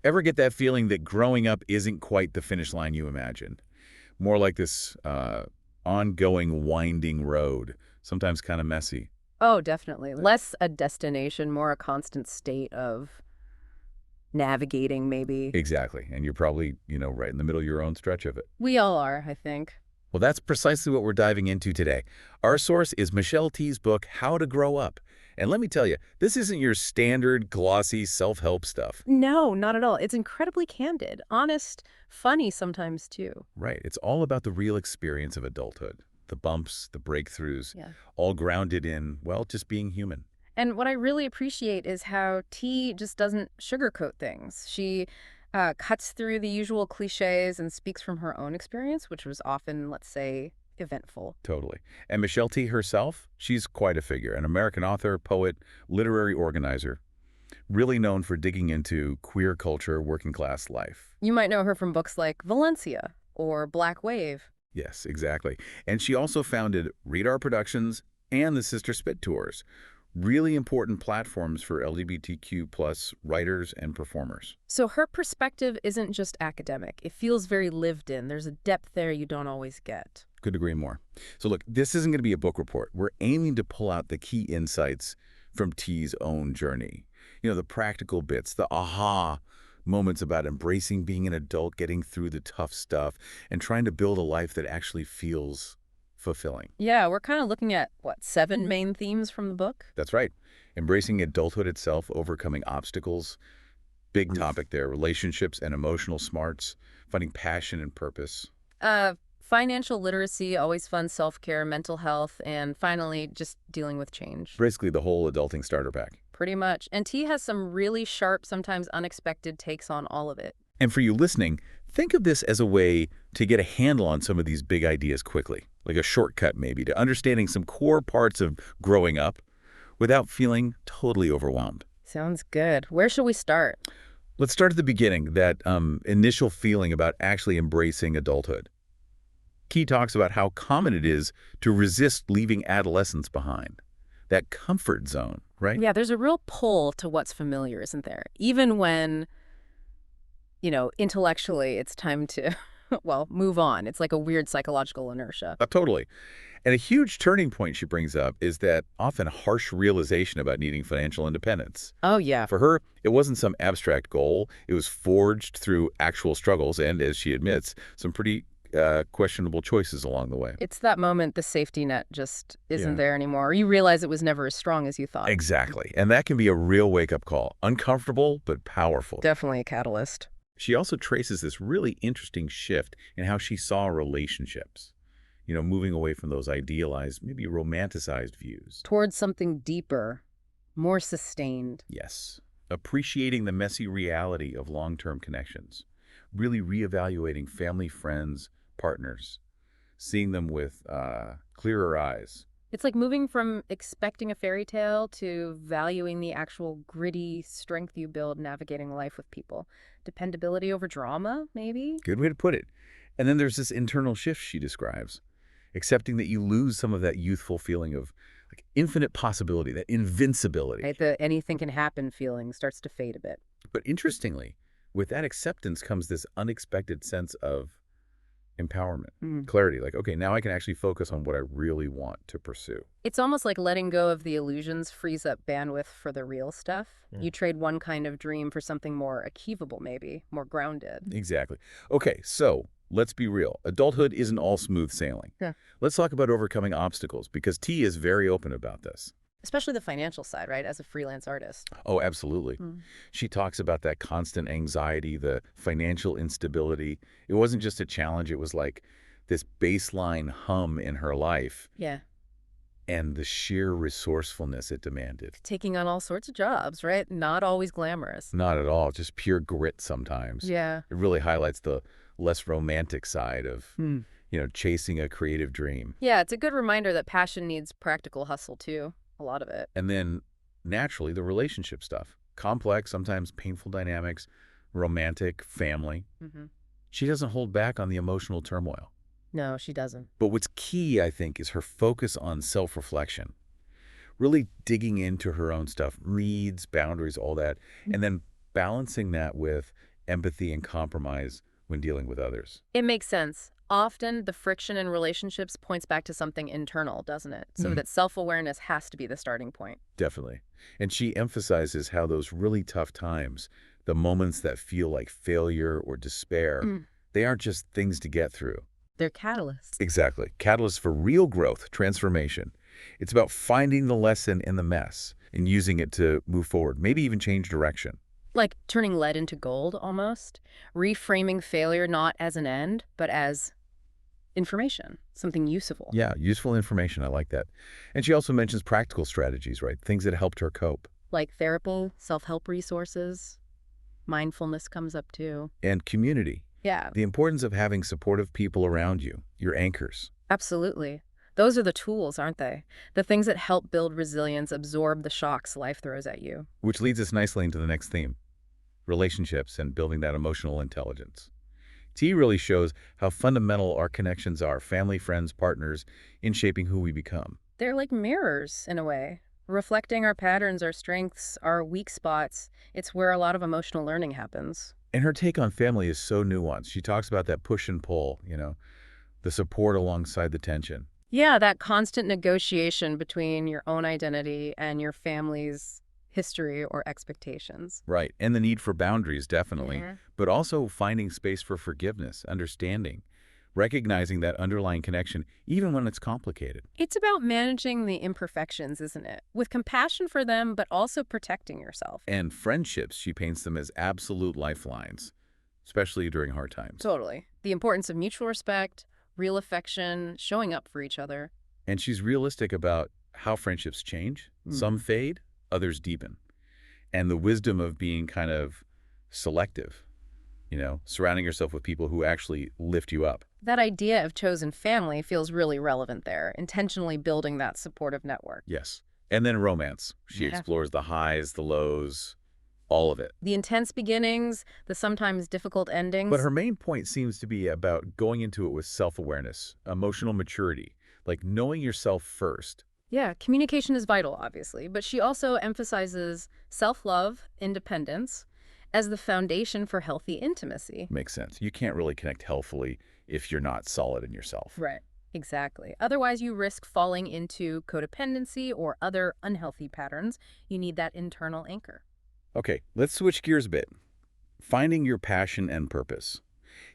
Ever get that feeling that growing up isn't quite the finish line you imagined? More like this ongoing, winding road, sometimes kind of messy. Oh, definitely. Less a destination, more a constant state of navigating, maybe. Exactly. And you're probably, right in the middle of your own stretch of it. We all are, I think. Well, that's precisely what we're diving into today. Our source is Michelle T's book, How to Grow Up. And let me tell you, this isn't your standard glossy self-help stuff. No, not at all. It's incredibly candid, honest, funny sometimes too. Right. It's all about the real experience of adulthood. The bumps, the breakthroughs, Yeah. all grounded in, well, just being human. And what I really appreciate is how T just doesn't sugarcoat things. She cuts through the usual cliches and speaks from her own experience, which was often, let's say, eventful. Totally. And Michelle T herself, she's quite a figure, an American author, poet, literary organizer, really known for digging into queer culture, working class life. You might know her from books like Valencia or Black Wave. Yes, exactly. And she also founded Read Our Productions and the Sister Spit Tours, really important platforms for LGBTQ plus writers and performers. So her perspective isn't just academic. It feels very lived in. There's a depth there you don't always get. Could agree more. So look, this isn't going to be a book report. We're aiming to pull out the key insights from T's own journey. The practical bits, the aha moments about embracing being an adult, getting through the tough stuff, and trying to build a life that actually feels fulfilling. Yeah, we're kind of looking at, what, 7 main themes from the book? That's right. Embracing adulthood itself, overcoming obstacles, big topic there, relationships and emotional smarts, finding passion and purpose. Financial literacy, always fun, self-care, mental health, and finally, just dealing with change. Basically the whole adulting starter pack. Pretty much. And T has some really sharp, sometimes unexpected takes on all of it. And for you listening, think of this as a way to get a handle on some of these big ideas quickly, like a shortcut maybe to understanding some core parts of growing up without feeling totally overwhelmed. Sounds good. Where should we start? Let's start at the beginning, that initial feeling about actually embracing adulthood. Key talks about how common it is to resist leaving adolescence behind. That comfort zone, right? Yeah, there's a real pull to what's familiar, isn't there? Even when, intellectually it's time to, well, move on. It's like a weird psychological inertia. Totally. And a huge turning point she brings up is that often harsh realization about needing financial independence. Oh, yeah. For her, it wasn't some abstract goal. It was forged through actual struggles and, as she admits, some pretty questionable choices along the way. It's that moment the safety net just isn't Yeah. there anymore. Or you realize it was never as strong as you thought. Exactly. And that can be a real wake-up call. Uncomfortable, but powerful. Definitely a catalyst. She also traces this really interesting shift in how she saw relationships. Moving away from those idealized, maybe romanticized views. Towards something deeper, more sustained. Yes. Appreciating the messy reality of long-term connections. Really reevaluating family, friends, partners. Seeing them with clearer eyes. It's like moving from expecting a fairy tale to valuing the actual gritty strength you build navigating life with people. Dependability over drama, maybe? Good way to put it. And then there's this internal shift she describes. Accepting that you lose some of that youthful feeling of like infinite possibility, that invincibility. Right, the anything can happen feeling starts to fade a bit. But interestingly, with that acceptance comes this unexpected sense of empowerment, clarity. Like, okay, now I can actually focus on what I really want to pursue. It's almost like letting go of the illusions frees up bandwidth for the real stuff. Yeah. You trade one kind of dream for something more achievable, maybe, more grounded. Exactly. Okay, so let's be real. Adulthood isn't all smooth sailing. Yeah. Let's talk about overcoming obstacles because T is very open about this. Especially the financial side, right, as a freelance artist. Oh, absolutely. She talks about that constant anxiety, the financial instability. It wasn't just a challenge. It was like this baseline hum in her life Yeah. and the sheer resourcefulness it demanded. Taking on all sorts of jobs, right? Not always glamorous. Not at all, just pure grit sometimes. Yeah. It really highlights the less romantic side of, chasing a creative dream. Yeah, it's a good reminder that passion needs practical hustle, too. A lot of it. And then, naturally, the relationship stuff. Complex, sometimes painful dynamics, romantic, family. She doesn't hold back on the emotional turmoil. No, she doesn't. But what's key, I think, is her focus on self-reflection. Really digging into her own stuff, needs, boundaries, all that, and then balancing that with empathy and compromise when dealing with others. It makes sense. Often, the friction in relationships points back to something internal, doesn't it? So that self-awareness has to be the starting point. Definitely. And she emphasizes how those really tough times, the moments that feel like failure or despair, they aren't just things to get through. They're catalysts. Exactly. Catalysts for real growth, transformation. It's about finding the lesson in the mess and using it to move forward, maybe even change direction. Like turning lead into gold, almost. Reframing failure not as an end, but as information, something useful. Yeah, useful information. I like that. And she also mentions practical strategies, right? Things that helped her cope. Like therapy, self-help resources. Mindfulness comes up too. And community. Yeah, The importance of having supportive people around you, your anchors. absolutely. Those are the tools, aren't they? The things that help build resilience, absorb the shocks life throws at you. Which leads us nicely into the next theme, relationships and building that emotional intelligence. T really shows how fundamental our connections are, family, friends, partners, in shaping who we become. They're like mirrors, in a way, reflecting our patterns, our strengths, our weak spots. It's where a lot of emotional learning happens. And her take on family is so nuanced. She talks about that push and pull, the support alongside the tension. Yeah, that constant negotiation between your own identity and your family's history or expectations. Right, and the need for boundaries, definitely, Mhm. but also finding space for forgiveness, understanding, recognizing that underlying connection, even when it's complicated. It's about managing the imperfections, isn't it? With compassion for them, but also protecting yourself. And friendships, she paints them as absolute lifelines, especially during hard times. Totally. The importance of mutual respect, real affection, showing up for each other. And she's realistic about how friendships change. Some fade, others deepen. And the wisdom of being kind of selective, surrounding yourself with people who actually lift you up. That idea of chosen family feels really relevant there, intentionally building that supportive network. Yes. And then romance. She Yeah. explores the highs, the lows, all of it. The intense beginnings, the sometimes difficult endings. But her main point seems to be about going into it with self-awareness, emotional maturity, like knowing yourself first. Yeah, communication is vital, obviously, but she also emphasizes self-love, independence, as the foundation for healthy intimacy. Makes sense. You can't really connect healthfully if you're not solid in yourself. Right. Exactly. Otherwise, you risk falling into codependency or other unhealthy patterns. You need that internal anchor. Okay, let's switch gears a bit. Finding your passion and purpose.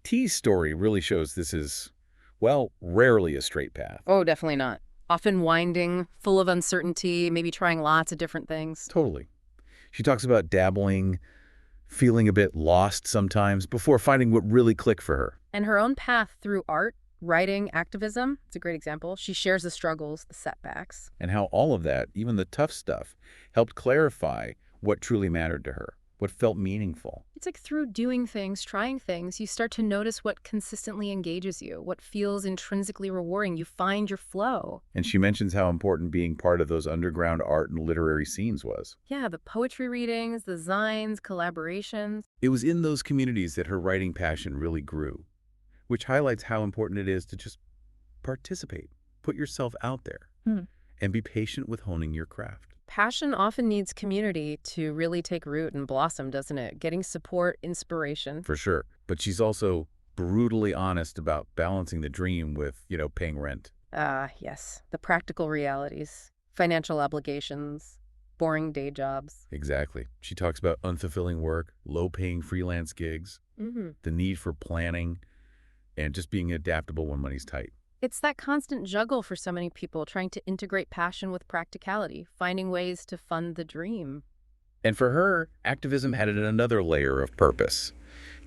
T's story really shows this is, well, rarely a straight path. Oh, definitely not. Often winding, full of uncertainty, maybe trying lots of different things. Totally. She talks about dabbling, feeling a bit lost sometimes before finding what really clicked for her. And her own path through art, writing, activism, it's a great example. She shares the struggles, the setbacks. And how all of that, even the tough stuff, helped clarify what truly mattered to her, what felt meaningful. It's like through doing things, trying things, you start to notice what consistently engages you, what feels intrinsically rewarding. You find your flow. And she mentions how important being part of those underground art and literary scenes was. Yeah, the poetry readings, the zines, collaborations. It was in those communities that her writing passion really grew, which highlights how important it is to just participate, put yourself out there, and be patient with honing your craft. Passion often needs community to really take root and blossom, doesn't it? Getting support, inspiration. For sure. But she's also brutally honest about balancing the dream with, paying rent. Yes. The practical realities, financial obligations, boring day jobs. Exactly. She talks about unfulfilling work, low-paying freelance gigs, the need for planning, and just being adaptable when money's tight. It's that constant juggle for so many people, trying to integrate passion with practicality, finding ways to fund the dream. And for her, activism added another layer of purpose,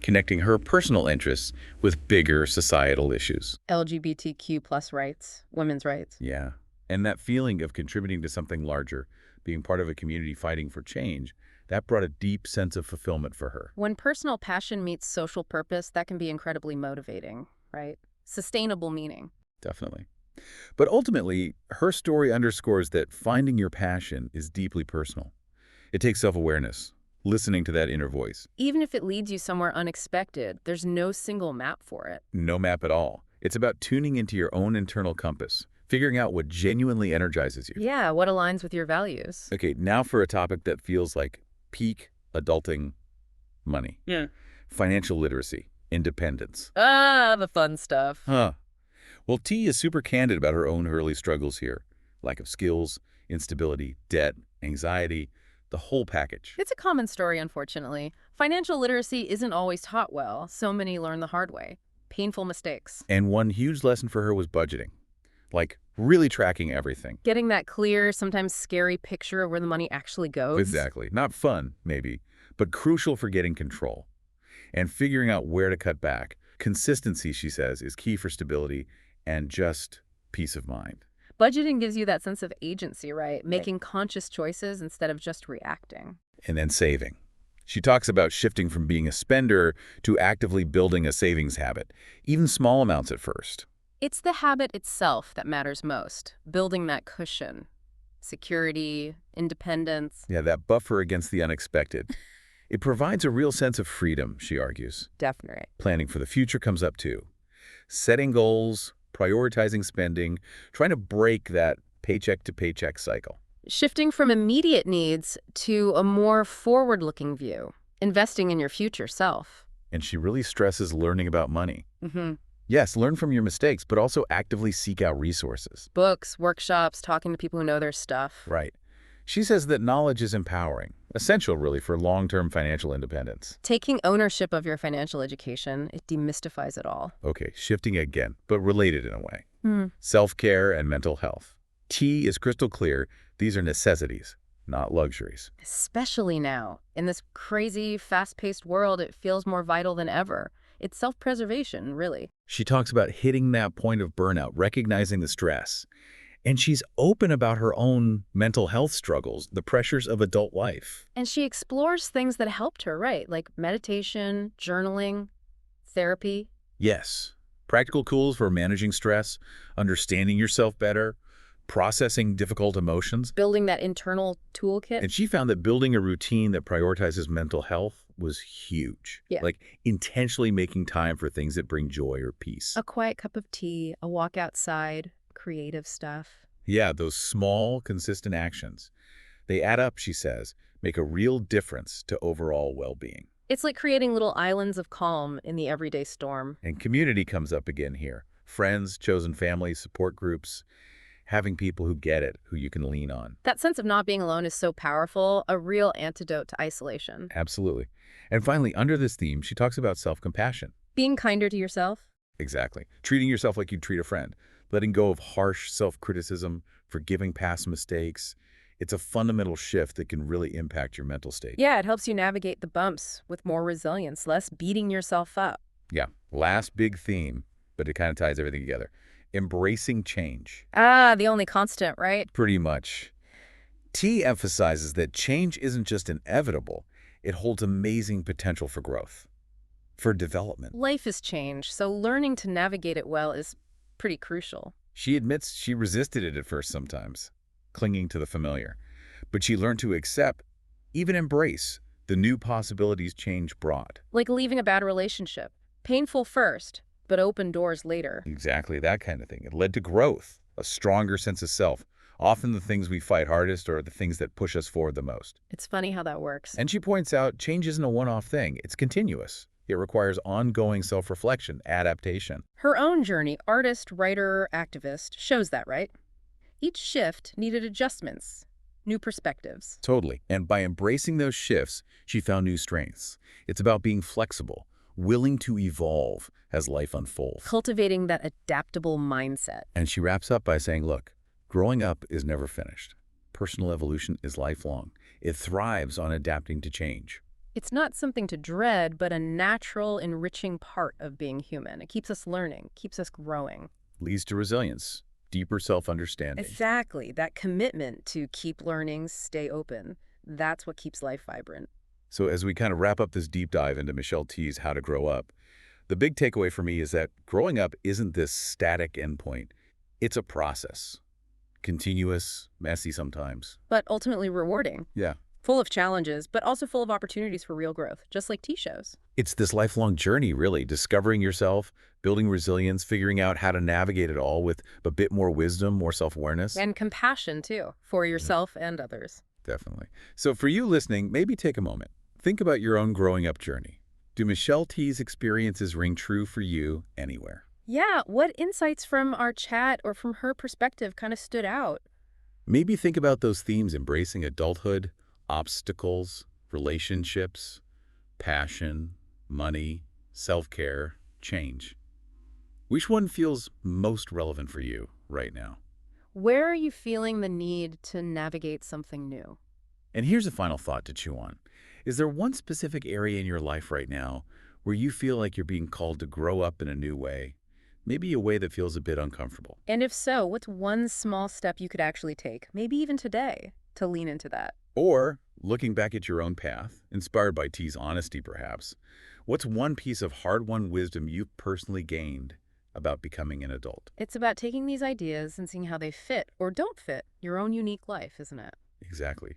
connecting her personal interests with bigger societal issues. LGBTQ plus rights, women's rights. Yeah. And that feeling of contributing to something larger, being part of a community fighting for change, that brought a deep sense of fulfillment for her. When personal passion meets social purpose, that can be incredibly motivating, right? Sustainable meaning. Definitely. But ultimately, her story underscores that finding your passion is deeply personal. It takes self-awareness, listening to that inner voice. Even if it leads you somewhere unexpected, there's no single map for it. No map at all. It's about tuning into your own internal compass, figuring out what genuinely energizes you. Yeah, what aligns with your values. Okay, now for a topic that feels like peak adulting money. Yeah. financial literacy, independence. Ah, the fun stuff. Huh. Well, T is super candid about her own early struggles here. Lack of skills, instability, debt, anxiety, the whole package. It's a common story, unfortunately. Financial literacy isn't always taught well. So many learn the hard way. Painful mistakes. And one huge lesson for her was budgeting. Like, really tracking everything. Getting that clear, sometimes scary picture of where the money actually goes. Exactly. Not fun, maybe, but crucial for getting control. And figuring out where to cut back. Consistency, she says, is key for stability and just peace of mind. Budgeting gives you that sense of agency, right? Making conscious choices instead of just reacting. And then saving. She talks about shifting from being a spender to actively building a savings habit, even small amounts at first. It's the habit itself that matters most, building that cushion. Security, independence. Yeah, that buffer against the unexpected. It provides a real sense of freedom, she argues. Definitely. Planning for the future comes up too. Setting goals, prioritizing spending, trying to break that paycheck-to-paycheck cycle. Shifting from immediate needs to a more forward-looking view, investing in your future self. And she really stresses learning about money. Mm-hmm. Yes, learn from your mistakes, but also actively seek out resources. Books, workshops, talking to people who know their stuff. Right. She says that knowledge is empowering, essential really for long-term financial independence. Taking ownership of your financial education, it demystifies it all. Okay, shifting again, but related in a way. Hmm. Self-care and mental health. T is crystal clear. These are necessities, not luxuries. Especially now. In this crazy, fast-paced world, it feels more vital than ever. It's self-preservation, really. She talks about hitting that point of burnout, recognizing the stress. And she's open about her own mental health struggles, the pressures of adult life. And she explores things that helped her, right? Like meditation, journaling, therapy. Yes, practical tools for managing stress, understanding yourself better, processing difficult emotions. Building that internal toolkit. And she found that building a routine that prioritizes mental health was huge. Yeah. Like intentionally making time for things that bring joy or peace. A quiet cup of tea, a walk outside, creative stuff. Yeah, those small, consistent actions. They add up, she says, make a real difference to overall well-being. It's like creating little islands of calm in the everyday storm. And community comes up again here. Friends, chosen families, support groups, having people who get it, who you can lean on. That sense of not being alone is so powerful, a real antidote to isolation. Absolutely. And finally, under this theme, she talks about self-compassion. Being kinder to yourself. Exactly. Treating yourself like you'd treat a friend. Letting go of harsh self-criticism, forgiving past mistakes. It's a fundamental shift that can really impact your mental state. Yeah, it helps you navigate the bumps with more resilience, less beating yourself up. Yeah. Last big theme, but it kind of ties everything together. Embracing change. Ah, the only constant, right? Pretty much. T emphasizes that change isn't just inevitable, it holds amazing potential for growth, for development. Life is change, so learning to navigate it well is pretty crucial. She admits she resisted it at first sometimes, clinging to the familiar. But she learned to accept, even embrace, the new possibilities change brought. Like leaving a bad relationship. Painful first, but open doors later. Exactly that kind of thing. It led to growth, a stronger sense of self. Often the things we fight hardest are the things that push us forward the most. It's funny how that works. And she points out change isn't a one-off thing. It's continuous. It requires ongoing self-reflection, adaptation. Her own journey, artist, writer, activist, shows that, right? Each shift needed adjustments, new perspectives. Totally. And by embracing those shifts, she found new strengths. It's about being flexible, willing to evolve as life unfolds. Cultivating that adaptable mindset. And she wraps up by saying, look, growing up is never finished. Personal evolution is lifelong. It thrives on adapting to change. It's not something to dread, but a natural, enriching part of being human. It keeps us learning, keeps us growing. Leads to resilience, deeper self-understanding. Exactly. That commitment to keep learning, stay open. That's what keeps life vibrant. So as we kind of wrap up this deep dive into Michelle T's How to Grow Up, the big takeaway for me is that growing up isn't this static endpoint. It's a process. Continuous, messy sometimes. But ultimately rewarding. Yeah. Full of challenges, but also full of opportunities for real growth, just like tea shows. It's this lifelong journey, really, discovering yourself, building resilience, figuring out how to navigate it all with a bit more wisdom, more self-awareness. And compassion, too, for yourself and others. Definitely. So for you listening, maybe take a moment. Think about your own growing up journey. Do Michelle T's experiences ring true for you anywhere? Yeah, what insights from our chat or from her perspective kind of stood out? Maybe think about those themes: embracing adulthood, obstacles, relationships, passion, money, self-care, change. Which one feels most relevant for you right now? Where are you feeling the need to navigate something new? And here's a final thought to chew on. Is there one specific area in your life right now where you feel like you're being called to grow up in a new way? Maybe a way that feels a bit uncomfortable. And if so, what's one small step you could actually take, maybe even today, to lean into that? Or, looking back at your own path, inspired by T's honesty perhaps, what's one piece of hard-won wisdom you've personally gained about becoming an adult? It's about taking these ideas and seeing how they fit or don't fit your own unique life, isn't it? Exactly.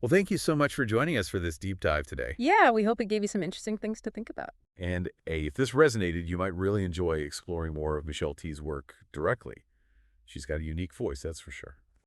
Well, thank you so much for joining us for this deep dive today. Yeah, we hope it gave you some interesting things to think about. And hey, if this resonated, you might really enjoy exploring more of Michelle T's work directly. She's got a unique voice, that's for sure.